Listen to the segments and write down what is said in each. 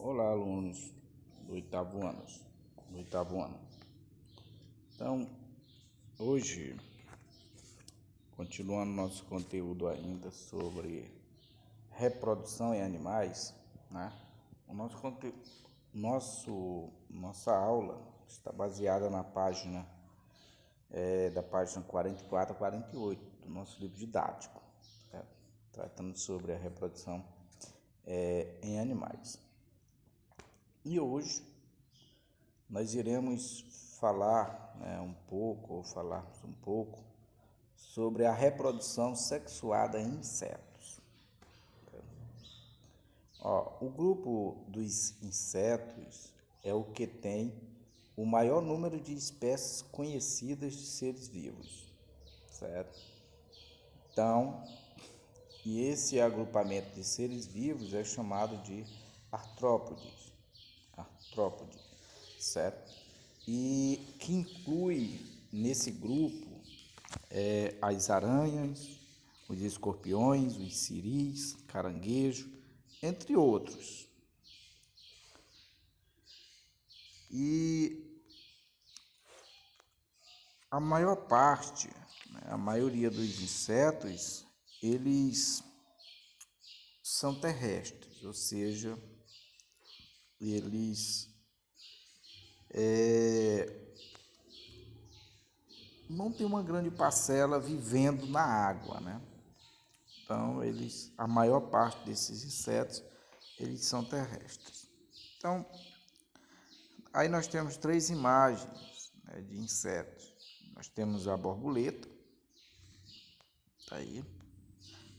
Olá, alunos do oitavo ano. Então, hoje, continuando nosso conteúdo ainda sobre reprodução em animais, né? Nossa aula está baseada na página da página 44 a 48 do nosso livro didático, né? Tratando sobre a reprodução em animais. E hoje nós iremos falarmos um pouco sobre a sexuada em insetos. O grupo dos insetos é o que tem o maior número de espécies conhecidas de seres vivos, certo? Então, esse agrupamento de seres vivos é chamado de artrópodes, certo? E que inclui nesse grupo as aranhas, os escorpiões, os siris, caranguejo, entre outros. E a maioria dos insetos, eles são terrestres, ou seja, eles não tem uma grande parcela vivendo na água, né? Então, a maior parte desses insetos, eles são terrestres. Então, aí nós temos três imagens, né, de insetos. Nós temos a borboleta, tá aí.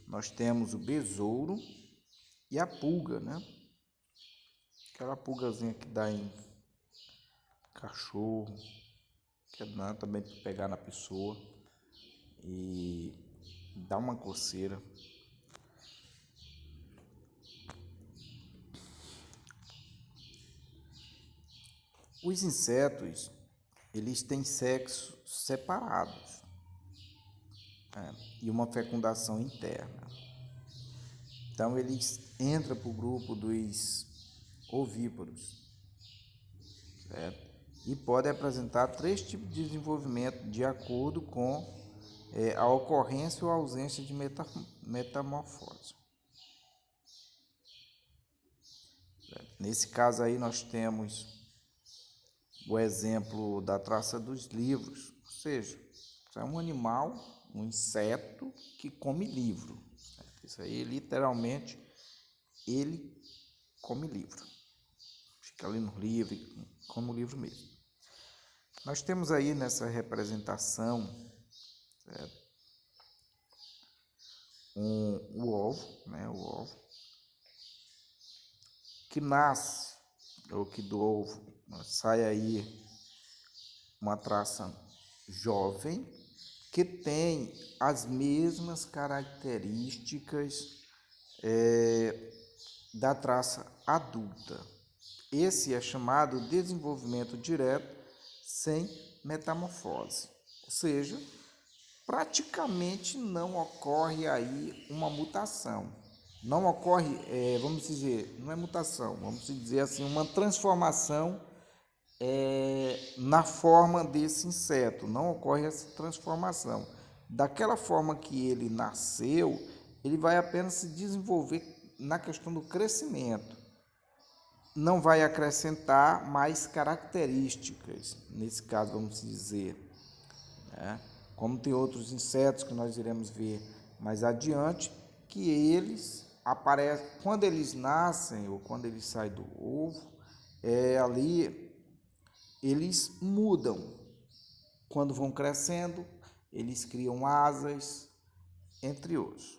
Nós temos o besouro e a pulga, né? Aquela pulgazinha que dá em cachorro, que dá também para pegar na pessoa e dá uma coceira. Os insetos, eles têm sexos separados, né, e uma fecundação interna. Então, eles entram para o grupo dos ovíparos, certo? E podem apresentar três tipos de desenvolvimento de acordo com a ocorrência ou ausência de metamorfose. Certo? Nesse caso aí nós temos o exemplo da traça dos livros, ou seja, é um animal, um inseto que come livro. Certo? Isso aí literalmente ele come livro. Fica ali no livro, come o livro mesmo. Nós temos aí nessa representação, certo, o ovo, né? O ovo que nasce, ou que do ovo sai aí uma traça jovem que tem as mesmas características da traça adulta. Esse é chamado desenvolvimento direto sem metamorfose, ou seja, praticamente não ocorre aí uma mutação. Não ocorre, vamos dizer, não é mutação, vamos dizer assim, uma transformação na forma desse inseto. Não ocorre essa transformação. Daquela forma que ele nasceu, ele vai apenas se desenvolver na questão do crescimento. Não vai acrescentar mais características, nesse caso, vamos dizer, né? Como tem outros insetos que nós iremos ver mais adiante, que eles aparecem, quando eles nascem ou quando eles saem do ovo, ali eles mudam. Quando vão crescendo, eles criam asas, entre outros.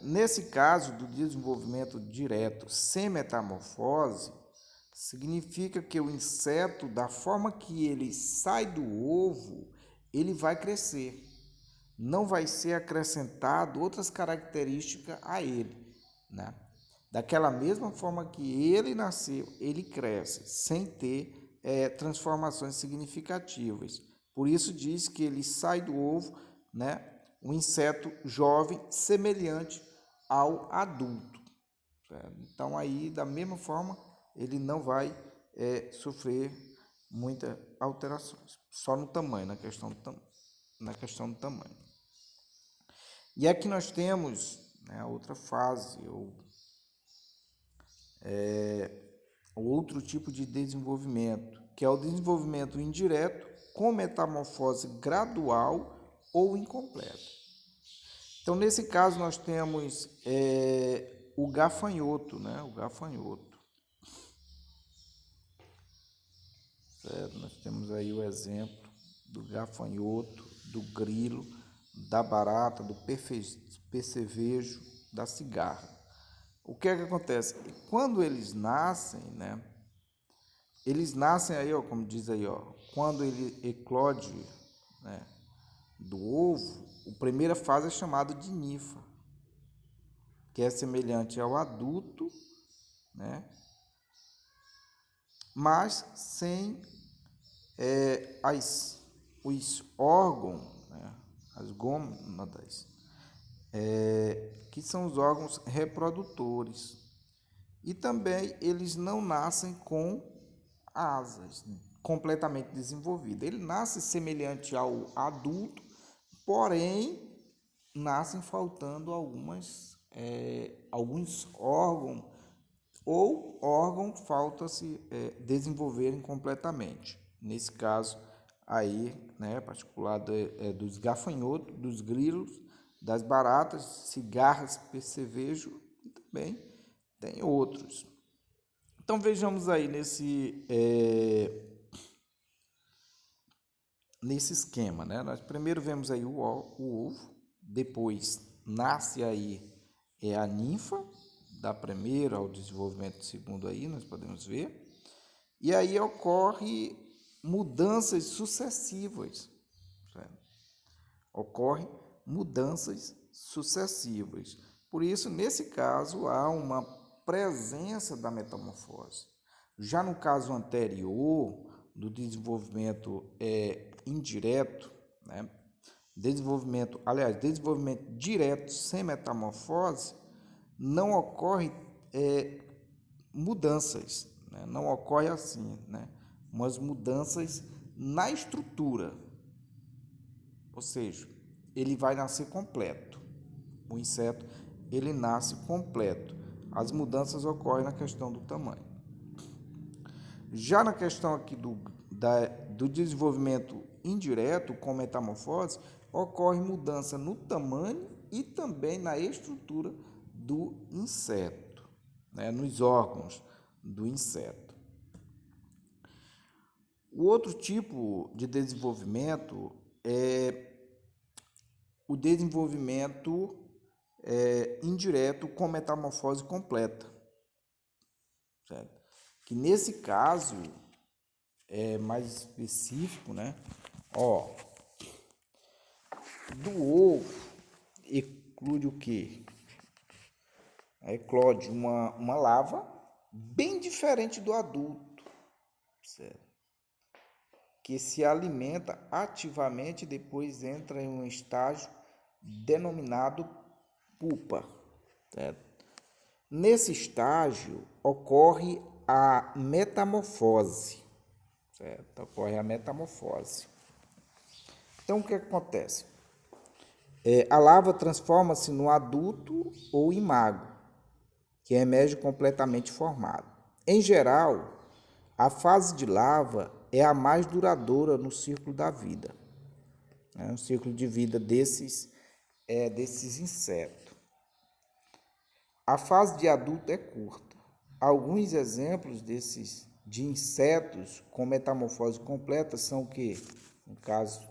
Nesse caso do desenvolvimento direto sem metamorfose, significa que o inseto, da forma que ele sai do ovo, ele vai crescer. Não vai ser acrescentado outras características a ele, né? Daquela mesma forma que ele nasceu, ele cresce, sem ter transformações significativas. Por isso diz que ele sai do ovo, né, um inseto jovem semelhante ao adulto, certo? Então, aí, da mesma forma, ele não vai sofrer muitas alterações, só no tamanho, na questão do tamanho. E aqui nós temos, né, outra fase, ou outro tipo de desenvolvimento, que é o desenvolvimento indireto com metamorfose gradual ou incompleta. Então, nesse caso, nós temos o gafanhoto, né? O gafanhoto. Certo? Nós temos aí o exemplo do gafanhoto, do grilo, da barata, do percevejo, da cigarra. O que é que acontece? Quando eles nascem, né? Eles nascem aí, ó, como diz aí, ó, quando ele eclode, né, do ovo, a primeira fase é chamada de ninfa, que é semelhante ao adulto, né, mas sem os órgãos, né, as gônadas, que são os órgãos reprodutores. E também eles não nascem com asas completamente desenvolvidas. Ele nasce semelhante ao adulto, porém nascem faltando alguns órgãos, ou órgãos falta-se desenvolverem completamente. Nesse caso aí, né, particular dos gafanhotos, dos grilos, das baratas, cigarras, percevejo e também tem outros. Então vejamos aí nesse esquema, né? Nós primeiro vemos aí o ovo, depois nasce aí a ninfa, da primeira ao desenvolvimento do segundo aí, nós podemos ver. E aí ocorre mudanças sucessivas, certo? Ocorre mudanças sucessivas. Por isso, nesse caso, há uma presença da metamorfose. Já no caso anterior, do desenvolvimento indireto, né? Desenvolvimento direto sem metamorfose, não ocorre mudanças, né? Não ocorre assim, né? Umas mudanças na estrutura, ou seja, ele vai nascer completo. O inseto, ele nasce completo. As mudanças ocorrem na questão do tamanho. Já na questão aqui do desenvolvimento indireto com metamorfose, ocorre mudança no tamanho e também na estrutura do inseto, né, nos órgãos do inseto. O outro tipo de desenvolvimento é o desenvolvimento indireto com metamorfose completa, certo? Que nesse caso é mais específico, né? Ó, do ovo eclode o quê? Eclode uma larva bem diferente do adulto, certo? Que se alimenta ativamente e depois entra em um estágio denominado pupa, certo? Nesse estágio ocorre a metamorfose, certo? Ocorre a metamorfose. Então, o que acontece? A larva transforma-se no adulto ou imago, que emerge completamente formado. Em geral, a fase de larva é a mais duradoura no ciclo da vida, né? No ciclo de vida desses insetos. A fase de adulto é curta. Alguns exemplos de insetos com metamorfose completa são o quê? No caso,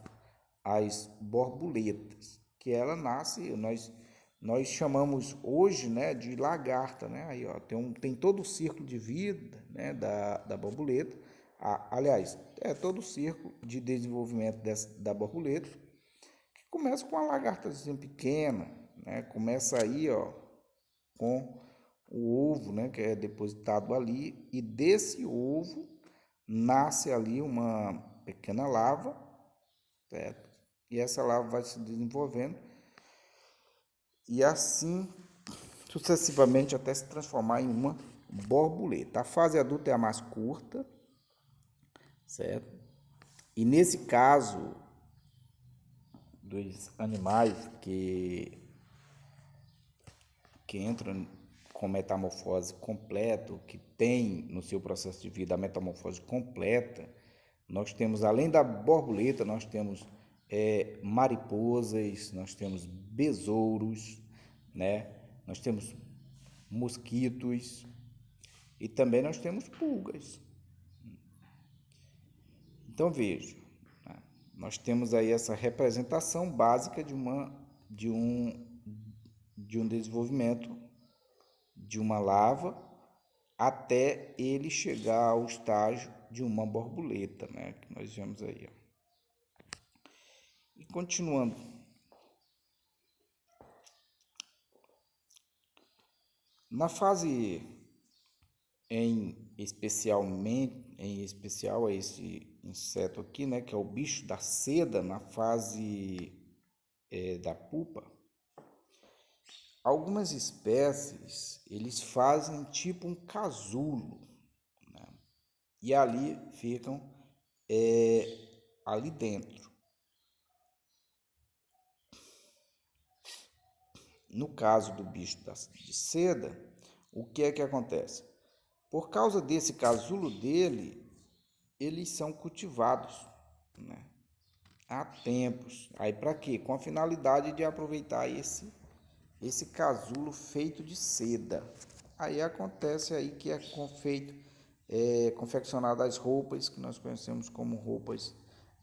as borboletas, que ela nasce, nós chamamos hoje, né, de lagarta, né? Aí, ó, tem todo o ciclo de vida, né, da borboleta. Aliás, todo o ciclo de desenvolvimento da borboleta, que começa com uma lagartazinha pequena, né? Começa aí, ó, com o ovo, né, que é depositado ali, e desse ovo nasce ali uma pequena larva, certo? E essa larva vai se desenvolvendo e assim sucessivamente até se transformar em uma borboleta. A fase adulta é a mais curta, certo? E nesse caso dos animais que entram com metamorfose completa, que tem no seu processo de vida a metamorfose completa, nós temos, além da borboleta, nós temos mariposas, nós temos besouros, né? Nós temos mosquitos e também nós temos pulgas. Então veja, né? Nós temos aí essa representação básica de um desenvolvimento de uma larva até ele chegar ao estágio de uma borboleta, né? Que nós vemos aí, ó. E continuando, na fase em especial é esse inseto aqui, né? Que é o bicho da seda, na fase da pupa. Algumas espécies, eles fazem tipo um casulo, né? E ali ficam ali dentro. No caso do bicho de seda, o que é que acontece? Por causa desse casulo dele, eles são cultivados, né? Há tempos. Aí para quê? Com a finalidade de aproveitar esse casulo feito de seda. Aí acontece aí que é confeccionado as roupas que nós conhecemos como roupas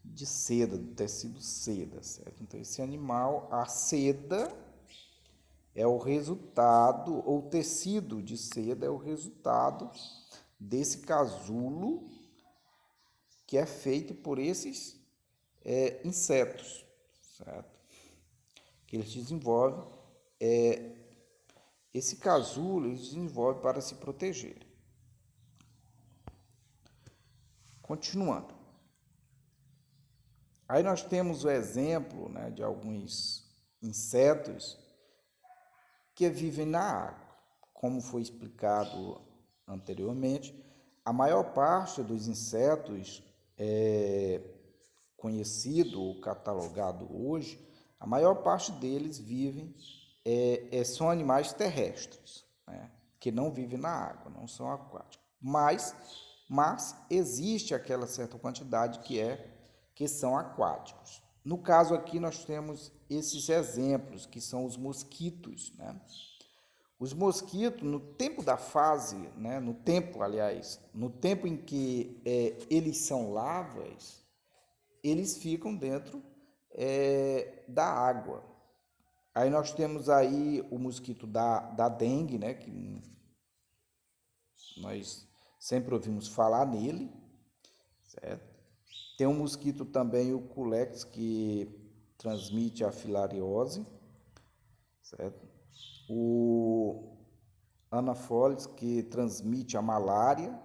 de seda, do tecido seda, certo? Então esse animal, a seda é o resultado, ou tecido de seda é o resultado desse casulo que é feito por esses insetos, certo? Que eles desenvolvem esse casulo, eles desenvolvem para se proteger. Continuando. Aí nós temos o exemplo, né, de alguns insetos que vivem na água. Como foi explicado anteriormente, a maior parte dos insetos conhecido ou catalogado hoje, a maior parte deles vivem, são animais terrestres, né, que não vivem na água, não são aquáticos. Mas existe aquela certa quantidade que são aquáticos. No caso aqui nós temos esses exemplos, que são os mosquitos, né? Os mosquitos, no tempo da fase, né, no tempo em que eles são larvas, eles ficam dentro da água. Aí nós temos aí o mosquito da dengue, né, que nós sempre ouvimos falar nele, certo? Tem um mosquito também, o Culex, que transmite a filariose, certo? O Anopheles, que transmite a malária,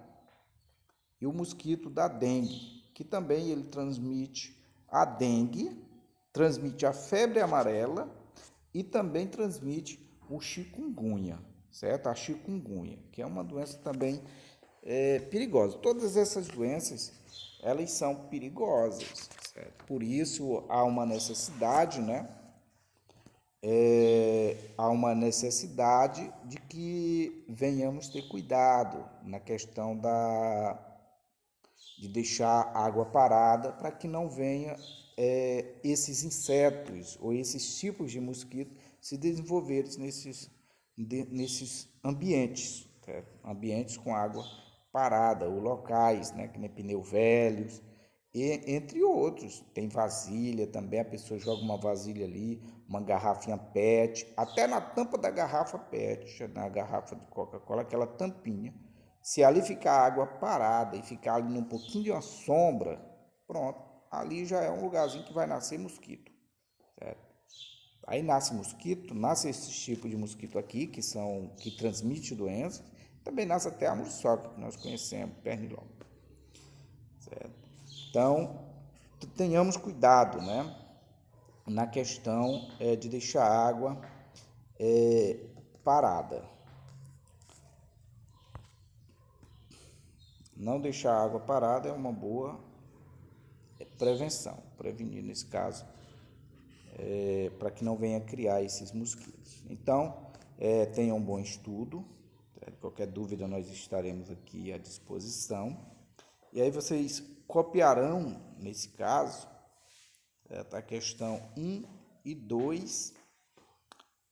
e o mosquito da dengue, que também ele transmite a dengue, transmite a febre amarela e também transmite o chikungunya, certo? A chikungunya, que é uma doença também perigosa. Todas essas doenças, elas são perigosas, certo? Por isso há uma necessidade, né? Há uma necessidade de que venhamos ter cuidado na questão de deixar água parada para que não venha esses insetos ou esses tipos de mosquito se desenvolverem nesses ambientes, certo? Ambientes com água parada, ou locais, né, que nem pneu velhos, entre outros. Tem vasilha também, a pessoa joga uma vasilha ali, uma garrafinha PET, até na tampa da garrafa PET, na garrafa de Coca-Cola, aquela tampinha. Se ali ficar água parada e ficar ali num pouquinho de uma sombra, pronto, ali já é um lugarzinho que vai nascer mosquito, certo? Aí nasce mosquito, nasce esse tipo de mosquito aqui, que transmite doenças, também nasce até a muriçoca, que nós conhecemos, pernilongo, certo? Então, tenhamos cuidado, né, na questão de deixar a água parada. Não deixar a água parada é uma boa prevenção, prevenir nesse caso, para que não venha criar esses mosquitos. Então, tenham um bom estudo. Qualquer dúvida nós estaremos aqui à disposição. E aí vocês copiarão, nesse caso, a questão 1 e 2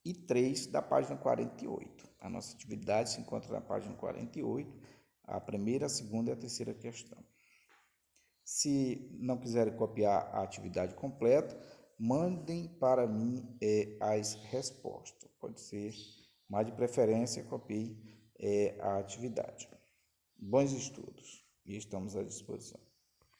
e 3 da página 48. A nossa atividade se encontra na página 48, a primeira, a segunda e a terceira questão. Se não quiserem copiar a atividade completa, mandem para mim as respostas. Pode ser, mas de preferência copie a atividade. Bons estudos e estamos à disposição.